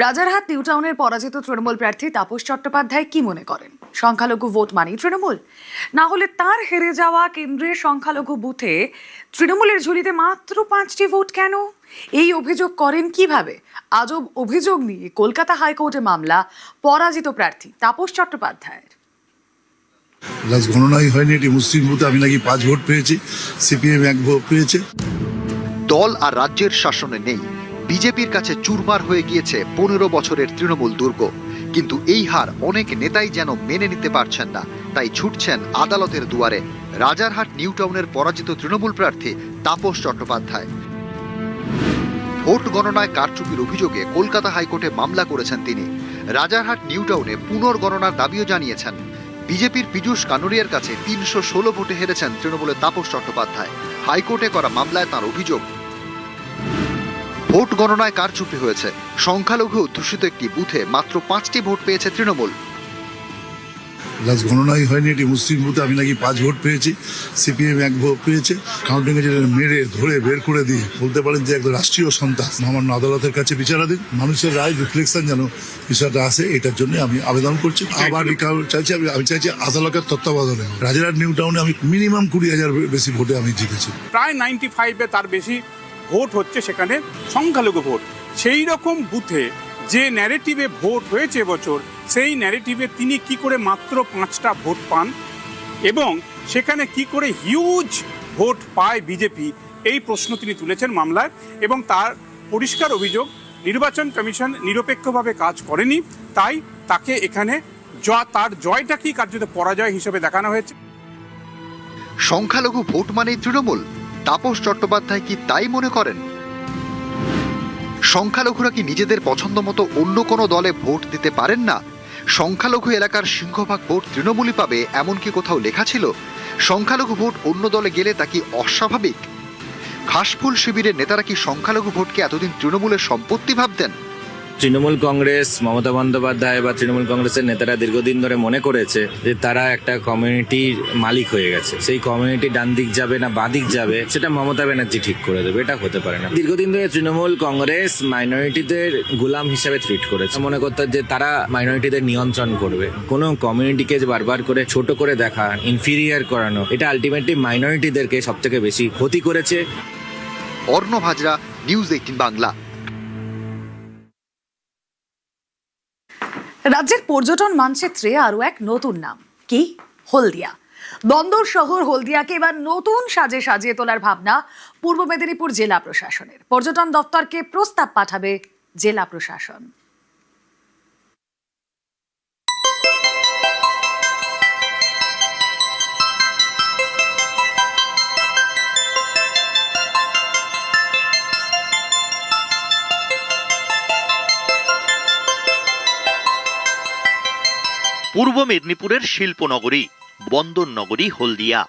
Rajarhat new টাউনের পরাজিত তৃণমূল প্রার্থী তাপস চট্টোপাধ্যায় কি মনে করেন? সংখ্যালঘু ভোট মানেই তৃণমূল? না হলে তার হেরে যাওয়া কেন্দ্রের সংখ্যালঘু বুথে তৃণমূলের ঝুলিতে মাত্র 5টি ভোট কেন? এই অভিযোগ করেন কিভাবে? আজব অভিযোগ নিয়ে কলকাতা হাইকোর্টে মামলা পরাজিত প্রার্থী তাপস চট্টোপাধ্যায়ের। গণনাই হয়নি, এটি মুসলিম বুথে আমি নাকি 5 ভোট পেয়েছি, সিপিএম 1 ভোট পেয়েছে। দল আর রাজ্যের শাসনে নেই, বিজেপির কাছে চুরমার হয়ে গিয়েছে 15 বছরের তৃণমূল দুর্গ। কিন্তু এই হার অনেক নেতাই যেন মেনে নিতে পারছেন না, তাই ছুটছেন আদালতের দুয়ারে রাজারহাট নিউ টাউনের পরাজিত তৃণমূল প্রার্থী তাপস চট্টোপাধ্যায়। ভোট গণনায় কারচুপির অভিযোগে কলকাতা হাইকোর্টে মামলা করেছেন তিনি। রাজারহাট নিউ টাউনে পুনর্গণনার দাবিও জানিয়েছেন। বিজেপির পীযূষ কানুরিয়ার কাছে 316 ভোটে হেরেছেন তৃণমূলের তাপস চট্টোপাধ্যায়। হাইকোর্টে করা মামলায় তার অভিযোগ, ভোট গণনায় কারচুপি হয়েছে। সংখ্যালঘু অধ্যুষিত একটি বুথে মাত্র 5টি ভোট পেয়েছে তৃণমূল। গণনাই হয়নি, এটি মুসলিম বুথে আমি নাকি 5 ভোট পেয়েছি, সিপিএম 1 ভোট পেয়েছে। কাউন্টিং এ মেরে ধরে বের করে দিয়ে বলতে পারেন যে একদম রাষ্ট্রীয় সন্ত্রাস। মহামান্য আদালতের কাছে বিচারাধীন, মানুষের রায় রিফ্লেকশন যেন বিষয়টা আসে, এটার জন্য আমি আবেদন করছি। আবার চাইছি, আমি চাইছি আদালতের তত্ত্বাবধানে রাজারহাট নিউ টাউনে আমি মিনিমাম 20,000 বেশি ভোটে আমি জিতেছি। প্রায় 95-এ তার বেশি ভোট হচ্ছে সেখানে সংখ্যালঘু ভোট। সেই রকম বুথে যে ন্যারেটিভে ভোট হয়েছে এবছর, সেই ন্যারেটিভে তিনি কি করে মাত্র 5টা ভোট পান এবং সেখানে কি করে হিউজ ভোট পায় বিজেপি, এই প্রশ্ন তিনি তুলেছেন মামলায়। এবং তার পরিষ্কার অভিযোগ, নির্বাচন কমিশন নিরপেক্ষভাবে কাজ করেনি, তাই তাকে এখানে তার জয়টাকেই কার্যত পরাজয় হিসেবে দেখানো হয়েছে। সংখ্যালঘু ভোট মানেই তৃণমূল, তাপস চট্টোপাধ্যায় কি তাই মনে করেন? সংখ্যালঘুরা কি নিজেদের পছন্দ মতো অন্য কোনো দলে ভোট দিতে পারেন না? সংখ্যালঘু এলাকার সিংহভাগ ভোট তৃণমূলই পাবে এমন কি কোথাও লেখা ছিল? সংখ্যালঘু ভোট অন্য দলে গেলে তা কি অস্বাভাবিক? ঘাসফুল শিবিরের নেতারা কি সংখ্যালঘু ভোটকে এতদিন তৃণমূলের সম্পত্তি ভাবতেন? তৃণমূল কংগ্রেস, মমতা বন্দ্যোপাধ্যায় বা তৃণমূল কংগ্রেসের নেতারা দীর্ঘদিন ধরে মনে করেছে যে তারা একটা কমিউনিটির মালিক হয়ে গেছে। সেই কমিউনিটি ডান দিক যাবে না বাঁ দিক যাবে সেটা মমতা ব্যানার্জি ঠিক করে দেবে, এটা হতে পারে না। দীর্ঘদিন ধরে তৃণমূল কংগ্রেস মাইনরিটিদের গোলাম হিসেবে ট্রিট করেছে, মনে করতো যে তারা মাইনরিটিদের নিয়ন্ত্রণ করবে। কোনো কমিউনিটিকে বারবার করে ছোট করে দেখা, ইনফিরিয়ার করানো, এটা আলটিমেটলি মাইনরিটিদেরকে সব থেকে বেশি ক্ষতি করেছে। অর্ণব হাজরা, নিউজ 18 বাংলা। রাজ্যের পর্যটন মানচিত্রে আরো এক নতুন নাম, কি? হলদিয়া। বন্দর শহর হলদিয়াকে এবার নতুন সাজে সাজিয়ে তোলার ভাবনা পূর্ব মেদিনীপুর জেলা প্রশাসনের। পর্যটন দপ্তরকে প্রস্তাব পাঠাবে জেলা প্রশাসন। পূর্ব মেদিনীপুরের শিল্পনগরী, বন্দর নগরী হলদিয়া।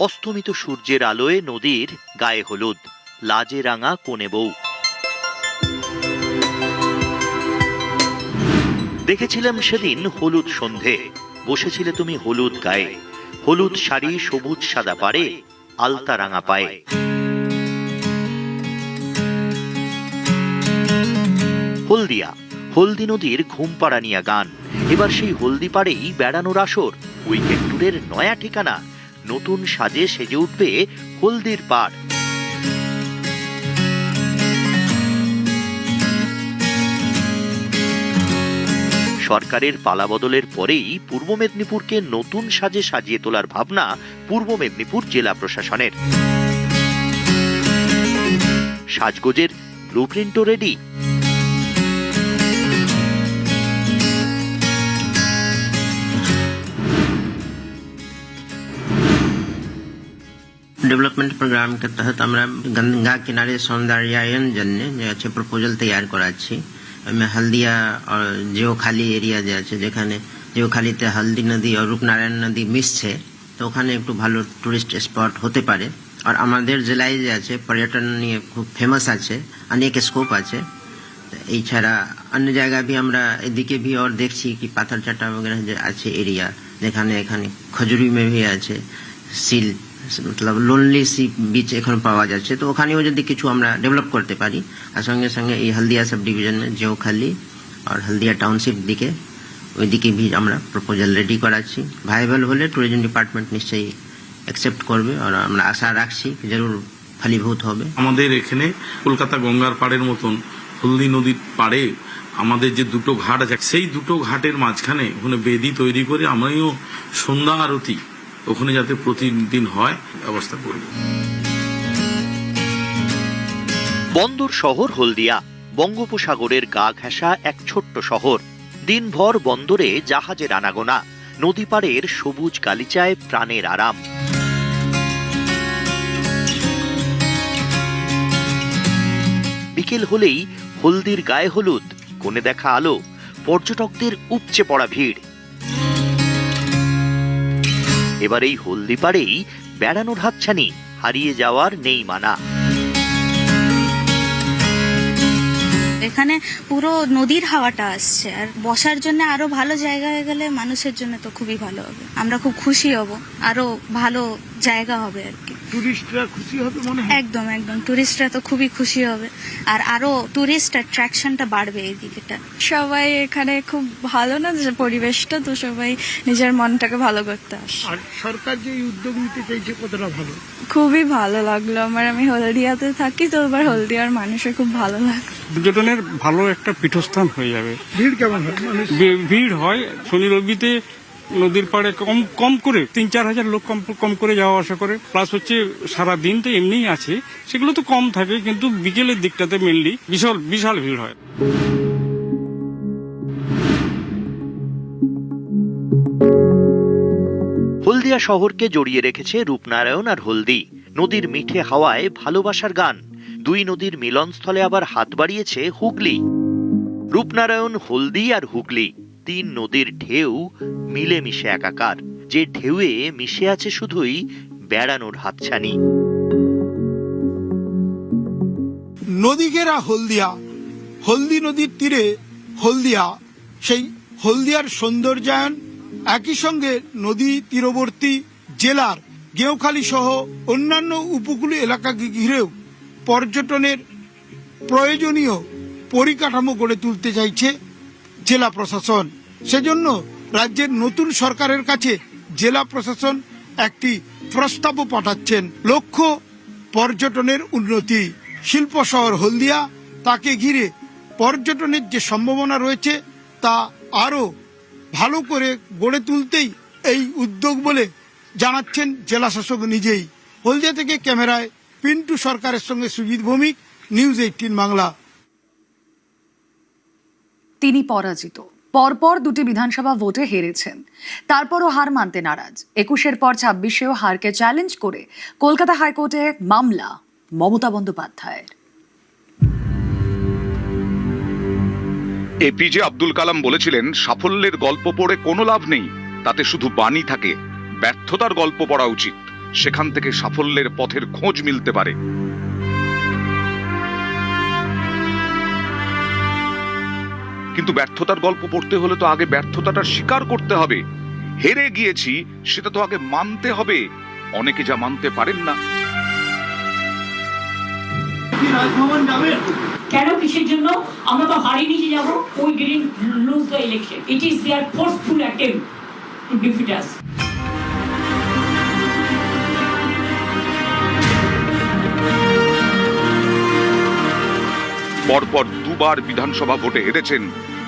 অস্তমিত সূর্যের আলোয় নদীর গায়ে হলুদ, লাজে রাঙা কোণে বউ। দেখেছিলাম সেদিন হলুদ সন্ধে, বসেছিলে তুমি হলুদ গায়ে। হলুদ শাড়ি, সবুজ সাদা পাড়ে, আলতা রাঙা পায়ে। হলদিয়া, হলদি নদীর ঘুমপাড়ানিয়া গান। এবার সেই হলদি পাড়েই বেড়ানোর আসর। উইকেন্ড ট্যুরের নয়া ঠিকানা, নতুন সাজে সেজে উঠবে হলদির পাড়। সরকারের পালাবদলের পরেই পূর্ব মেদিনীপুরকে নতুন সাজে সাজিয়ে তোলার ভাবনা পূর্ব মেদিনীপুর জেলা প্রশাসনের। সাজগোজের ব্লুপ্রিন্টও রেডি। डेवलपमेंट प्रोग्राम के तहत আমরা গঙ্গা কিনারে সৌন্দর্যায়ন জন্য যে আছে প্রপোজাল তৈরি করাচ্ছি। আমি হলদিয়া আর জিওখালি এরিয়া যে আছে, যেখানে জিওখালিতে হলদি নদী আর রূপনারায়ণ নদী মিশছে, তো ওখানে একটু ভালো টুরিস্ট স্পট হতে পারে। আর আমাদের জেলায় যে আছে পর্যটন নিয়ে খুব ফেমাস আছে, অনেক স্কোপ আছে। এই ছাড়া অন্য জায়গা भी আমরা এদিকে भी और দেখছি কি পাথরচাটা वगैरह যে আছে এরিয়া, যেখানে এখানে খজুরি में भी আছে সিল, मतलब লোনলি সি বিচ এখন পাওয়া যাচ্ছে। তো ওখানেও যদি কিছু আমরা ডেভেলপ করতে পারি, আর সঙ্গে সঙ্গে এই হলদিয়া সাব ডিভিশনে জিওখালি আর হলদিয়া টাউনশিপ দিকে ওইদিকে भी আমরা প্রপোজাল রেডি করাচ্ছি। ভাইবেল হলে ট্যুরিজম ডিপার্টমেন্ট নিশ্চয়ই অ্যাকসেপ্ট করবে আর আমরা আশা রাখছি জরুর ফলীভূত হবে। আমাদের এখানে কলকাতা গঙ্গার পাড়ের মতন হলদি নদীর পাড়ে আমাদের যে দুটো ঘাট আছে, সেই দুটো ঘাটের মাঝখানে ওখানে বেদি তৈরি করে আমরাও সন্ধ্যা আরতি ওখানে যাতে প্রতিদিন হয় ব্যবস্থা করব। বন্দর শহর হলদিয়া বঙ্গোপসাগরের গা ঘেঁষা এক ছোট্ট শহর। দিনভর বন্দরে জাহাজের আনাগোনা, নদী পাড়ের সবুজ গালিচায় প্রাণের আরাম। বিকেল হলেই হলদির গায়ে হলুদ, কোণে দেখা আলো, পর্যটকদের উপচে পড়া ভিড়। এবার এই হলদি পাড়েই বেড়ানোর হাতছানি, হারিয়ে যাওয়ার নেই মানা। এখানে পুরো নদীর হাওয়াটা আসছে, আর বসার জন্য আরো ভালো জায়গা হয়ে গেলে মানুষের জন্য তো খুবই ভালো হবে। আমরা খুব খুশি হব, আরো ভালো জায়গা হবে আর কি। টুরিস্টরা খুশি হবে মনে হয়। একদম একদম, টুরিস্টরা তো খুবই খুশি হবে, আর আরো টুরিস্ট অ্যাট্রাকশনটা বাড়বে এই দিকটা। সবাই এখানে খুব ভালো না যে পরিবেশটা, তো সবাই নিজের মনটাকে ভালো করতে আসে। আর সরকার যে উদ্যোগ নিতে চাইছে কতটা ভালো? খুবই ভালো লাগলো আমার। আমি হলদিয়াতে থাকি, তো এবার হলদিয়ার মানুষের খুব ভালো লাগলো। পর্যটনের ভালো একটা পীঠস্থান হয়ে যাবে। ভিড় কেমন হয়? ভিড় হয় শনি রবিতে নদীর পাড়ে কম করে 3-4 হাজার লোক কম করে যাওয়া আসা করে। প্লাস হচ্ছে সারা দিন তো এমনিই আছে, সেগুলো তো কম থাকে, কিন্তু বিকেলের দিকটাতে মেনলি বিশাল ভিড় হয়। হলদিয়া শহরকে জড়িয়ে রেখেছে রূপনারায়ণ আর হলদি। নদীর মিঠে হাওয়ায় ভালোবাসার গান। দুই নদীর মিলনস্থলে আবার হাত বাড়িয়েছে হুগলি। রূপনারায়ণ, হলদি আর হুগলি, 3 নদীর ঢেউ মিলেমিশে একাকার। যে ঢেউয়ে মিশে আছে শুধুই বেড়ানোর হাতছানি। নদী ঘেরা হলদিয়া, হলদি নদীর তীরে হলদিয়া, সেই হলদিয়ার সৌন্দর্যায়ন একই সঙ্গে নদী তীরবর্তী জেলার গেঁওখালী সহ অন্যান্য উপকূলীয় এলাকাকে ঘিরেও পর্যটনের প্রয়োজনীয় পরিকাঠামো গড়ে তুলতে চাইছে জেলা প্রশাসন। সেজন্য রাজ্যের নতুন সরকারের কাছে জেলা প্রশাসন একটি প্রস্তাবও পাঠাচ্ছেন। লক্ষ্য পর্যটনের উন্নতি। শিল্প শহর হলদিয়া, তাকে ঘিরে পর্যটনের যে সম্ভাবনা রয়েছে তা আরো ভালো করে গড়ে তুলতেই এই উদ্যোগ বলে জানাচ্ছেন জেলা শাসক নিজেই। হলদিয়া থেকে ক্যামেরায় পিন্টু সরকারের সঙ্গে সুজিত ভৌমিক, নিউজ 18 বাংলা। তিনি পরাজিত, পরপর 2টি বিধানসভা ভোটে হেরেছেন, তারপরও হার মানতে নারাজ। 21-এর পর 26-এও হারকে চ্যালেঞ্জ করে কলকাতা হাইকোর্টে মামলা মমতা বন্দ্যোপাধ্যায়ের। এপিজে আব্দুল কালাম বলেছিলেন, সাফল্যের গল্প পড়ে কোনো লাভ নেই, তাতে শুধু বাণী থাকে। ব্যর্থতার গল্প পড়া উচিত, সেখান থেকে সাফল্যের পথের খোঁজ মিলতে পারে। কিন্তু ব্যর্থতার গল্প পড়তে হলে তো আগে ব্যর্থতাটা স্বীকার করতে হবে। হেরে গিয়েছি সেটা তো আগে মানতে হবে। অনেকে যা মানতে পারেন না। কেন, কিসের জন্য? আমরা তো হারিয়ে নিচে যাবো। We didn't lose the election, it is their forceful attempt to defeat us. পরপর 2বার বিধানসভা ভোটে হেরেছেন।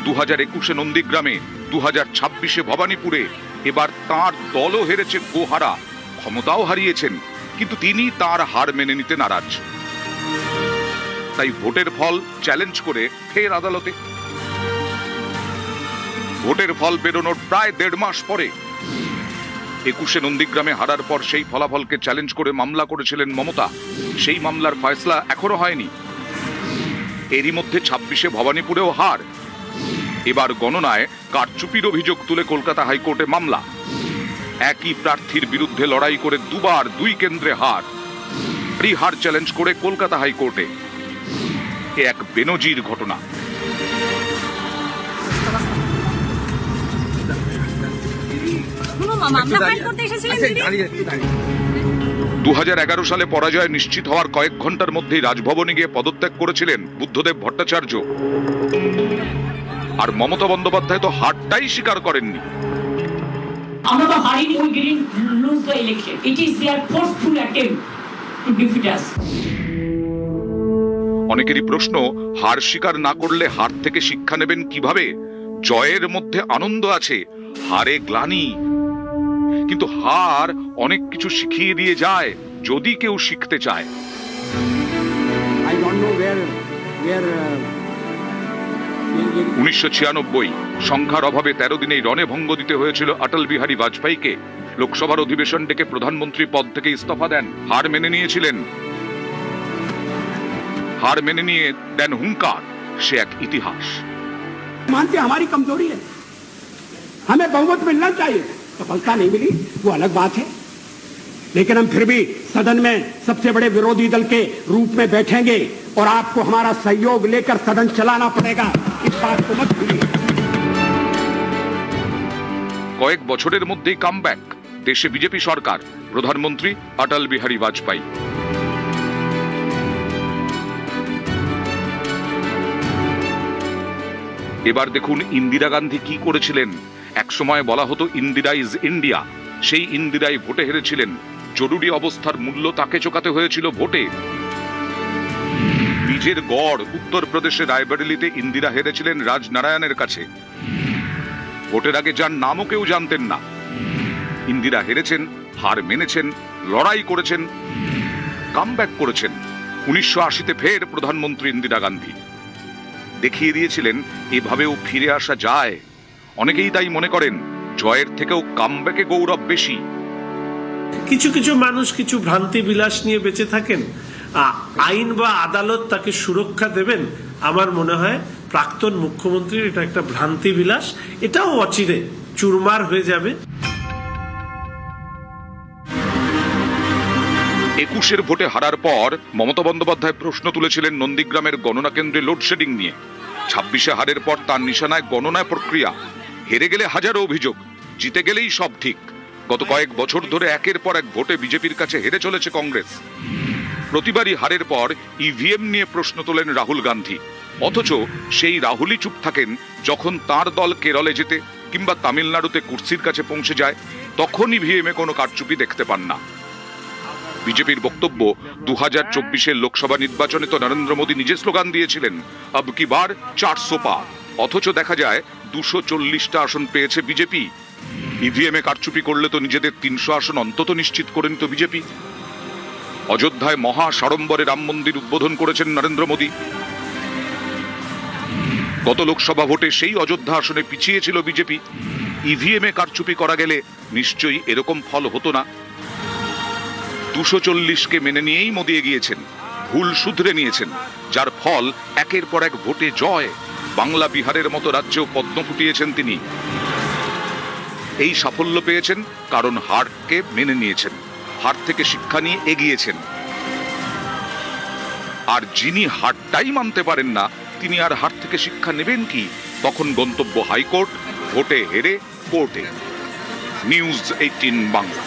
2021-এ নন্দীগ্রামে, 2026-এ ভবানীপুরে। এবার তাঁর দলও হেরেছে গোহারা, ক্ষমতাও হারিয়েছেন, কিন্তু তিনি তার হার মেনে নিতে নারাজ। তাই ভোটের ফল চ্যালেঞ্জ করে ফের আদালতে। ভোটের ফল বেরোনোর প্রায় 1.5 মাস পরে 21-এ নন্দীগ্রামে হারার পর সেই ফলাফলকে চ্যালেঞ্জ করে মামলা করেছিলেন মমতা। সেই মামলার ফয়সলা এখনো হয়নি। এরই মধ্যে 26-এ ভবানীপুরেও হার। এবার গণনায় কারচুপির অভিযোগ তুলে কলকাতা হাইকোর্টে মামলা। একই প্রার্থীর বিরুদ্ধে লড়াই করে 2বার 2 কেন্দ্রে হার। এই হার চ্যালেঞ্জ করে কলকাতা হাইকোর্টে। এক বেনজির ঘটনা। 2011 সালে পরাজয় নিশ্চিত হওয়ার কয়েক ঘন্টার মধ্যেই রাজভবনে গিয়ে পদত্যাগ করেছিলেন বুদ্ধদেব ভট্টাচার্য। আর মমতা বন্দ্যোপাধ্যায় তো হারটাই স্বীকার করেননি। আমরা তো হারিনি, we didn't lose the election, it is their forceful attempt to defeat us. অনেকেরই প্রশ্ন, হার স্বীকার না করলে হার থেকে শিক্ষা নেবেন কিভাবে? জয়ের মধ্যে আনন্দ আছে, হারে গ্লানি। কিন্তু হার অনেক কিছু শিখিয়ে দিয়ে যায় যদি কেউ শিখতে চায়। 1996 সংখ্যার অভাবে 13 দিনেই রণভঙ্গ দিতে হয়েছিল অটল বিহারী বাজপেয়ীকে। লোকসভার অধিবেশন ডেকে প্রধানমন্ত্রী পদ থেকে ইস্তফা দেন, হার মেনে নিয়েছিলেন। हार मेने निए देन हुंकार, से एक इतिहास। मानते हमारी कमजोरी है, हमें बहुमत मिलना चाहिए, सफलता नहीं मिली वो अलग बात है, लेकिन हम फिर भी सदन में सबसे बड़े विरोधी दल के रूप में बैठेंगे और आपको हमारा सहयोग लेकर सदन चलाना पड़ेगा, इस बात को मत भूलिए। কয়েক বছরের মধ্যেই কামব্যাক, দেশে বিজেপি সরকার, প্রধানমন্ত্রী অটল বিহারী বাজপেয়ী। এবার দেখুন ইন্দিরা গান্ধী কি করেছিলেন। একসময় বলা হতো ইন্দিরা ইজ ইন্ডিয়া, সেই ইন্দিরাই ভোটে হেরেছিলেন। জরুরি অবস্থার মূল্য তাকে চোকাতে হয়েছিল ভোটে। বীজের গড় উত্তরপ্রদেশের রায়বেরেলিতে ইন্দিরা হেরেছিলেন রাজনারায়ণের কাছে। ভোটের আগে যার নামও কেউ জানতেন না। ইন্দিরা হেরেছেন, হার মেনেছেন, লড়াই করেছেন, কামব্যাক করেছেন। 1980-তে ফের প্রধানমন্ত্রী ইন্দিরা গান্ধী দেখিয়ে দিয়েছিলেন এভাবেও ফিরে আসা যায়। অনেকেই তাই মনে করেন জয়ের থেকেও কামব্যাকে গৌরব বেশি। কিছু কিছু মানুষ কিছু ভ্রান্তি বিলাস নিয়ে বেঁচে থাকেন, আইন বা আদালত তাকে সুরক্ষা দেবেন। আমার মনে হয় প্রাক্তন মুখ্যমন্ত্রীর এটা একটা ভ্রান্তি বিলাস, এটাও অচিরে চুরমার হয়ে যাবে। 21-এর ভোটে হারার পর মমতা বন্দ্যোপাধ্যায় প্রশ্ন তুলেছিলেন নন্দীগ্রামের গণনা কেন্দ্রে লোডশেডিং নিয়ে। 26-এ হারের পর তার নিশানায় গণনা প্রক্রিয়া। হেরে গেলে হাজারো অভিযোগ, জিতে গেলেই সব ঠিক। গত কয়েক বছর ধরে একের পর এক ভোটে বিজেপির কাছে হেরে চলেছে কংগ্রেস। প্রতিবারই হারের পর ইভিএম নিয়ে প্রশ্ন তোলেন রাহুল গান্ধী, অথচ সেই রাহুলই চুপ থাকেন যখন তার দল কেরলে যেতে কিংবা তামিলনাড়ুতে কুর্সির কাছে পৌঁছে যায়, তখন ইভিএমে কোনো কারচুপি দেখতে পান না। বিজেপির বক্তব্য, 2024-এর লোকসভা নির্বাচনে তো নরেন্দ্র মোদী নিজে স্লোগান দিয়েছিলেন আব কি বার 400 পার, অথচ দেখা যায় 240টা আসন পেয়েছে বিজেপি। ইভিএমে কারচুপি করলে তো নিজেদের 300 আসন অন্তত নিশ্চিত করে নিত বিজেপি। অযোধ্যায় মহা সাড়ম্বরে রাম মন্দির উদ্বোধন করেছেন নরেন্দ্র মোদী। গত লোকসভা ভোটে সেই অযোধ্যা আসনে পিছিয়ে ছিল বিজেপি। ইভিএমে কারচুপি করা গেলে নিশ্চয়ই এরকম ফল হতো না। 240কে মেনে নিয়েই মোদী এগিয়েছেন, ভুল শুধরে নিয়েছেন, যার ফল একের পর এক ভোটে জয়। বাংলা বিহারের মতো রাজ্যেও পদ্ম ফুটিয়েছেন তিনি। এই সাফল্য পেয়েছেন কারণ হারকে মেনে নিয়েছেন, হার থেকে শিক্ষা নিয়ে এগিয়েছেন। আর যিনি হারটাই মানতে পারেন না, তিনি আর হার থেকে শিক্ষা নেবেন কি? তখন গন্তব্য হাইকোর্ট, ভোটে হেরে কোর্টে। নিউজ 18 বাংলা।